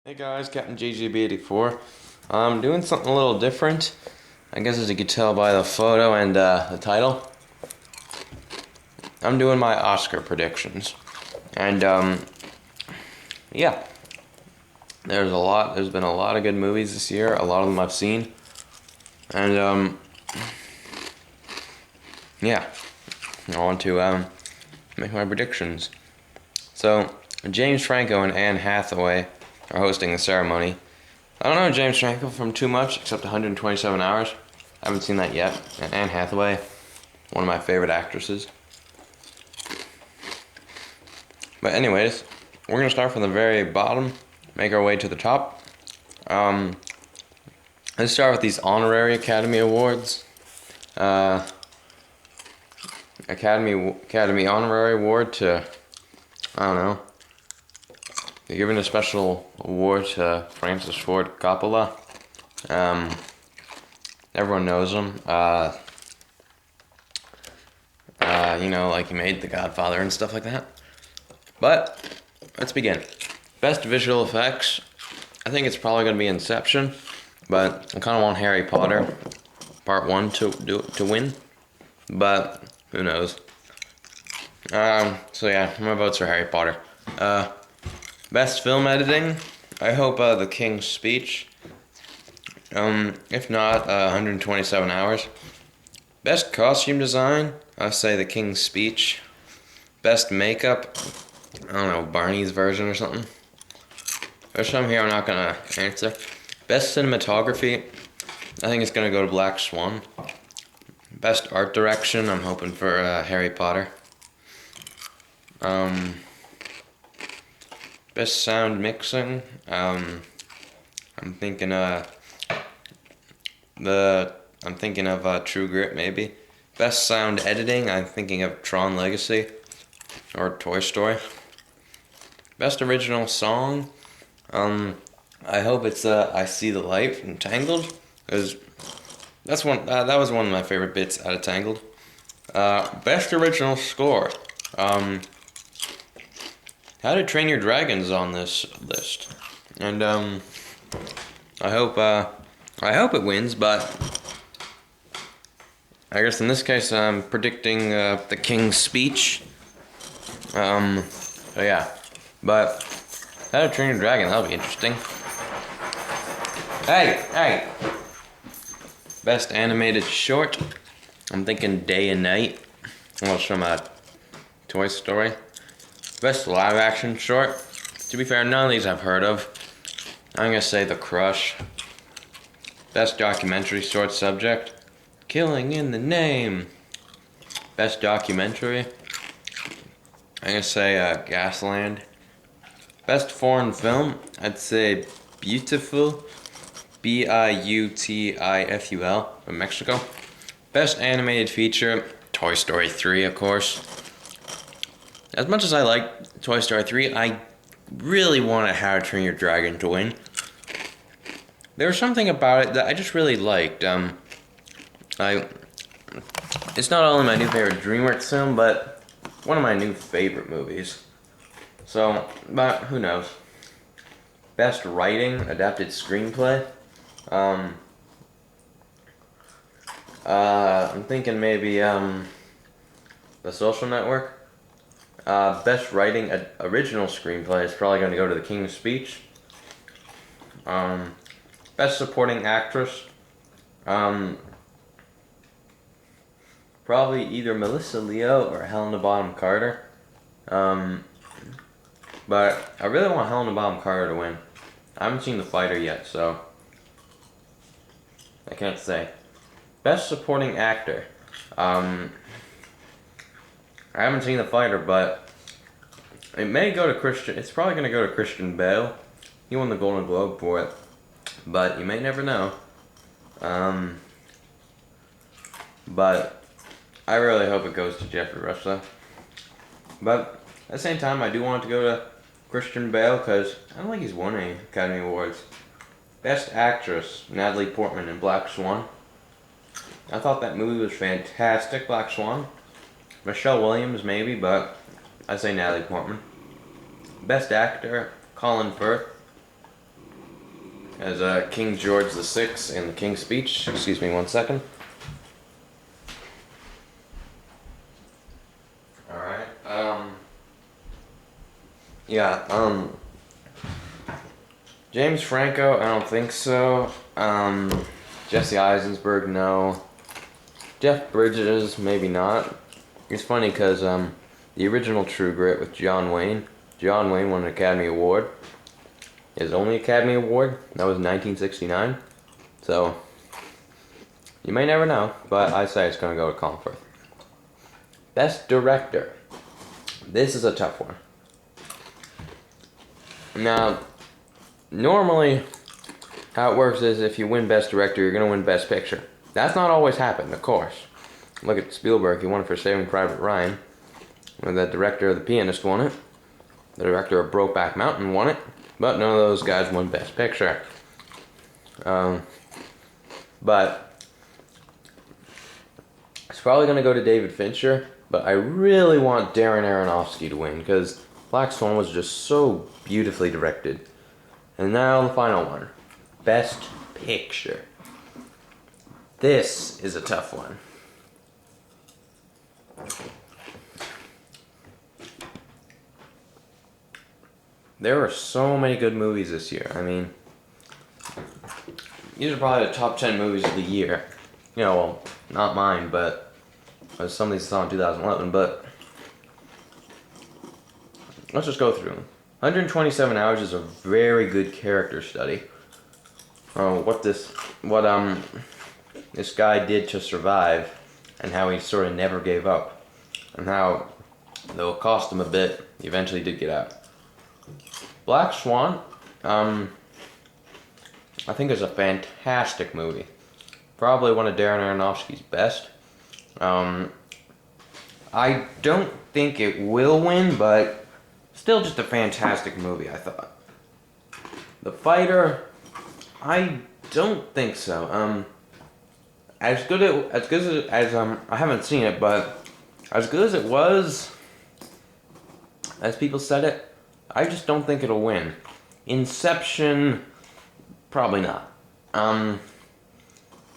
Hey guys, Captain JGB84. I'm doing something a little different. I guess as you could tell by the photo and the title. I'm doing my Oscar predictions. And yeah, there's been a lot of good movies this year. A lot of them I've seen. And yeah, I want to make my predictions. So, James Franco and Anne Hathaway are hosting the ceremony. I don't know James Franco from too much, except 127 Hours. I haven't seen that yet. And Anne Hathaway, one of my favorite actresses. But anyways, we're gonna start from the very bottom, make our way to the top. Let's start with these honorary Academy Awards. Academy Honorary Award to, I don't know. They're giving a special award to Francis Ford Coppola. Everyone knows him. You know, like he made The Godfather and stuff like that. But let's begin. Best visual effects. I think it's probably gonna be Inception, but I kind of want Harry Potter Part 1 to win. But who knows? So yeah, my votes are Harry Potter. Best film editing. I hope The King's Speech. If not, 127 Hours. Best costume design. I'll say The King's Speech. Best makeup. I don't know, Barney's version or something. There's some here I'm not gonna answer. Best cinematography. I think it's gonna go to Black Swan. Best art direction. I'm hoping for Harry Potter. Best sound mixing. I'm thinking True Grit maybe. Best sound editing. I'm thinking of Tron Legacy or Toy Story. Best original song. I hope it's I See the Light from Tangled, because that was one of my favorite bits out of Tangled. Best original score. How to Train Your Dragon's on this list, and I hope it wins, but I guess in this case I'm predicting The King's Speech. So yeah, but How to Train Your Dragon, that'll be interesting. Hey! Best animated short. I'm thinking Day and Night. Well, it's from Toy Story. Best live action short. To be fair, none of these I've heard of. I'm gonna say The Crush. Best documentary short subject. Killing in the Name. Best documentary. I'm gonna say Gasland. Best foreign film. I'd say Beautiful. Biutiful from Mexico. Best animated feature. Toy Story 3, of course. As much as I like Toy Story 3, I really wanted How to Train Your Dragon to win. There was something about it that I just really liked. It's not only my new favorite DreamWorks film, but one of my new favorite movies. So, but who knows? Best writing, adapted screenplay. I'm thinking maybe The Social Network. Best writing original screenplay is probably going to go to The King's Speech. Best supporting actress. Probably either Melissa Leo or Helena Bonham Carter. But I really want Helena Bonham Carter to win. I haven't seen The Fighter yet, so I can't say. Best supporting actor. I haven't seen The Fighter, but it may go to Christian. It's probably going to go to Christian Bale. He won the Golden Globe for it, but you may never know. But I really hope it goes to Jeffrey Rush, though. But at the same time, I do want it to go to Christian Bale, because I don't think he's won any Academy Awards. Best Actress, Natalie Portman in Black Swan. I thought that movie was fantastic, Black Swan. Michelle Williams maybe, but I say Natalie Portman. Best Actor, Colin Firth. as King George VI in the King's Speech. Excuse me 1 second. Alright, yeah, James Franco, I don't think so. Jesse Eisenberg, no. Jeff Bridges, maybe not. It's funny because, the original True Grit with John Wayne won an Academy Award. His only Academy Award, that was 1969. So, you may never know, but I say it's gonna go to Colin Firth. Best Director. This is a tough one. Now, normally, how it works is if you win Best Director, you're gonna win Best Picture. That's not always happened, of course. Look at Spielberg, he won it for Saving Private Ryan. The director of The Pianist won it. The director of Brokeback Mountain won it. But none of those guys won Best Picture. But it's probably going to go to David Fincher. But I really want Darren Aronofsky to win because Black Swan was just so beautifully directed. And now the final one. Best Picture. This is a tough one. There are so many good movies this year. I mean, these are probably the top 10 movies of the year. You know, well, not mine, but some of these saw in 2011, but let's just go through them. 127 Hours is a very good character study. What this guy did to survive and how he sort of never gave up and how, though it cost him a bit, he eventually did get out. Black Swan, I think is a fantastic movie. Probably one of Darren Aronofsky's best. I don't think it will win, but still just a fantastic movie, I thought. The Fighter, I don't think so. As good as I haven't seen it, but as good as it was, as people said it, I just don't think it'll win. Inception, probably not.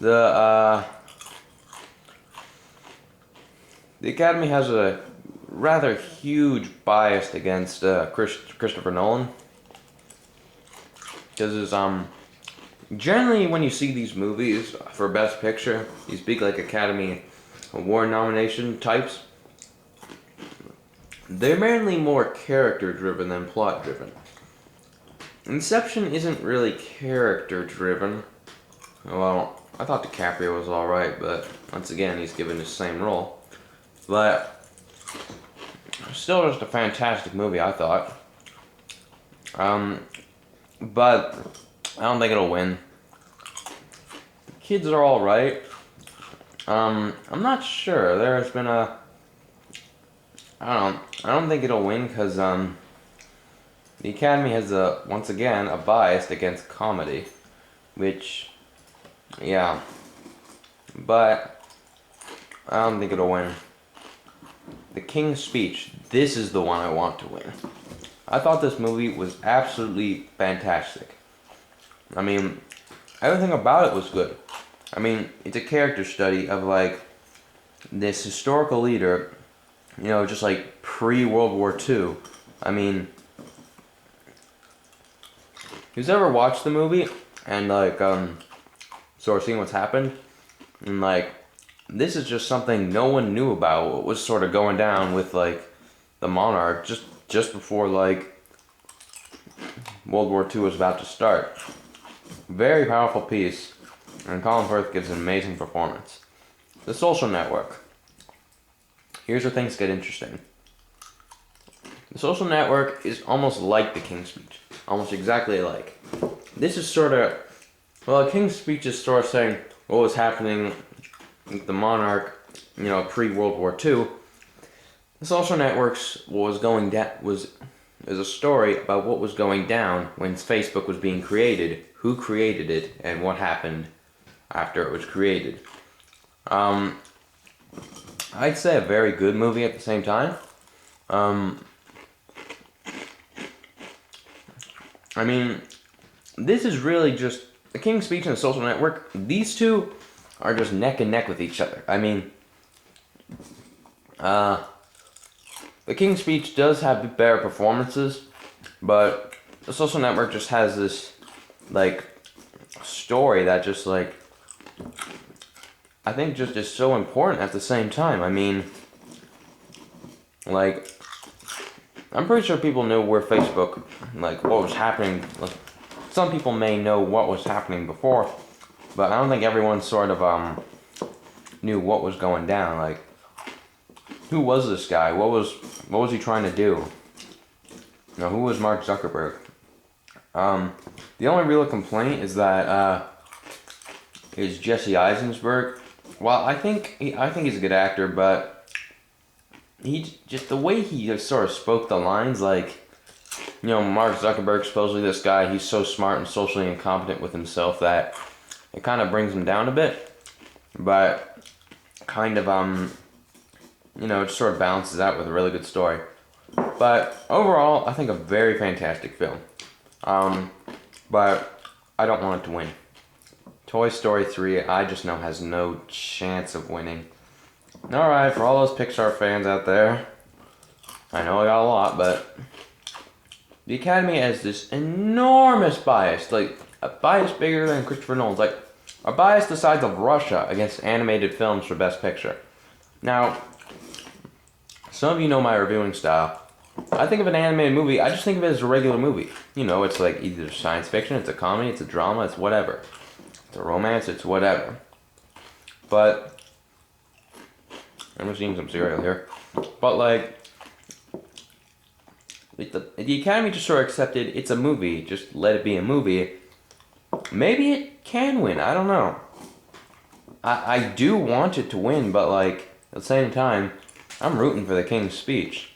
The Academy has a rather huge bias against Christopher Nolan. Because generally when you see these movies for Best Picture, these big like Academy Award nomination types, they're mainly more character driven than plot driven. Inception isn't really character driven. Well, I thought DiCaprio was alright, but once again he's given the same role. But still just a fantastic movie, I thought. But I don't think it'll win. The kids are alright. I'm not sure. There's been a I don't think it'll win because the Academy has once again a bias against comedy, which, yeah, but I don't think it'll win. The King's Speech, this is the one I want to win. I thought this movie was absolutely fantastic. I mean, everything about it was good. I mean, it's a character study of like this historical leader, you know, just like pre-World War II. I mean, who's ever watched the movie and like sort of seen what's happened? And like, this is just something no one knew about. What was sort of going down with like the monarch just before like World War II was about to start. Very powerful piece, and Colin Firth gives an amazing performance. The Social Network. Here's where things get interesting. The Social Network is almost like The King's Speech. Almost exactly alike. This is sort of, well, The King's Speech is sort of saying what was happening with the monarch, you know, pre-World War II. The Social Networks is a story about what was going down when Facebook was being created, who created it, and what happened after it was created. I'd say a very good movie at the same time. I mean, this is really just The King's Speech and The Social Network. These two are just neck and neck with each other. I mean, The King's Speech does have better performances, but The Social Network just has this, like, story that just, like, I think just is so important at the same time. I mean, like, I'm pretty sure people knew where Facebook, like, what was happening. Like, some people may know what was happening before, but I don't think everyone sort of, knew what was going down. Like, who was this guy? What was he trying to do? You know, who was Mark Zuckerberg? The only real complaint is that, is Jesse Eisenberg. Well, I think he's a good actor, but he just, the way he just sort of spoke the lines, like, you know, Mark Zuckerberg, supposedly this guy, he's so smart and socially incompetent with himself that it kind of brings him down a bit, but kind of, you know, it just sort of balances out with a really good story. But overall, I think a very fantastic film. But I don't want it to win. Toy Story 3, I just know has no chance of winning. Alright, for all those Pixar fans out there, I know I got a lot, but the Academy has this enormous bias, like a bias bigger than Christopher Nolan's, like a bias the size of Russia against animated films for Best Picture. Now, some of you know my reviewing style. I think of an animated movie, I just think of it as a regular movie. You know, it's like either science fiction, it's a comedy, it's a drama, it's whatever. It's a romance, it's whatever. But I'm just eating some cereal here. But like, the Academy just sort of accepted it's a movie, just let it be a movie. Maybe it can win, I don't know. I do want it to win, but like, at the same time, I'm rooting for The King's Speech.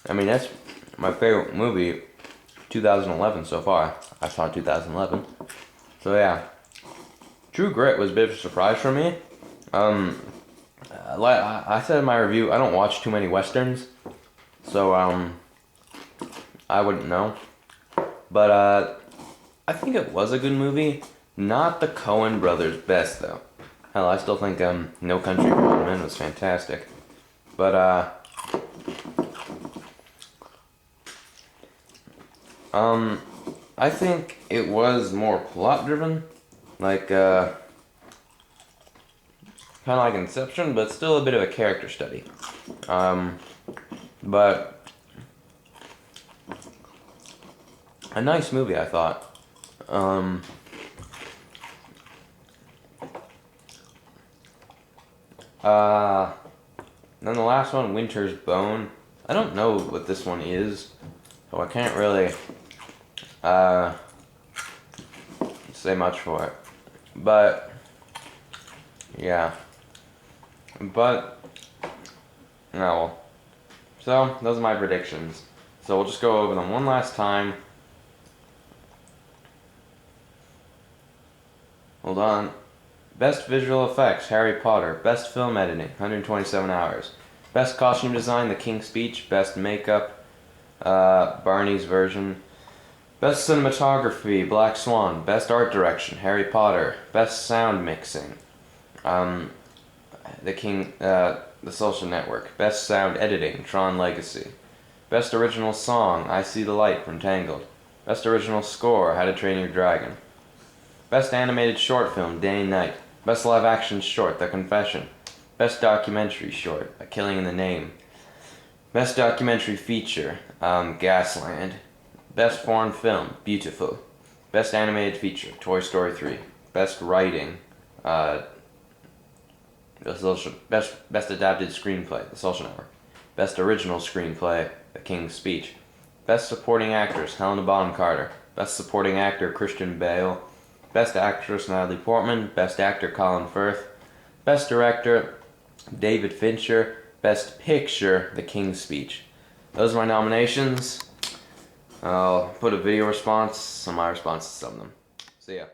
I mean, that's my favorite movie, 2011 so far. I saw 2011. So yeah. True Grit was a bit of a surprise for me. Like I said in my review, I don't watch too many westerns, so I wouldn't know. But I think it was a good movie. Not the Coen brothers' best though. Hell, I still think No Country for Old Men was fantastic. But I think it was more plot driven. Like, kind of like Inception, but still a bit of a character study. But a nice movie, I thought. Then the last one, Winter's Bone. I don't know what this one is, so I can't really say much for it. But yeah, but no. Well. So those are my predictions. So we'll just go over them one last time. Hold on. Best visual effects, Harry Potter. Best film editing, 127 hours. Best costume design, The King's Speech. Best makeup, Barney's version. Best cinematography, Black Swan. Best art direction, Harry Potter. Best sound mixing, The Social Network. Best sound editing, Tron Legacy. Best original song, I See the Light from Tangled. Best original score, How to Train Your Dragon. Best animated short film, Day and Night. Best live action short, The Confession. Best documentary short, A Killing in the Name. Best documentary feature, Gasland. Best foreign film, Beautiful. Best animated feature, Toy Story 3. Best writing, best adapted screenplay, The Social Network. Best original screenplay, The King's Speech. Best supporting actress, Helena Bonham Carter. Best supporting actor, Christian Bale. Best actress, Natalie Portman. Best actor, Colin Firth. Best director, David Fincher. Best picture, The King's Speech. Those are my nominations. I'll put a video response on my responses to some of them. See ya.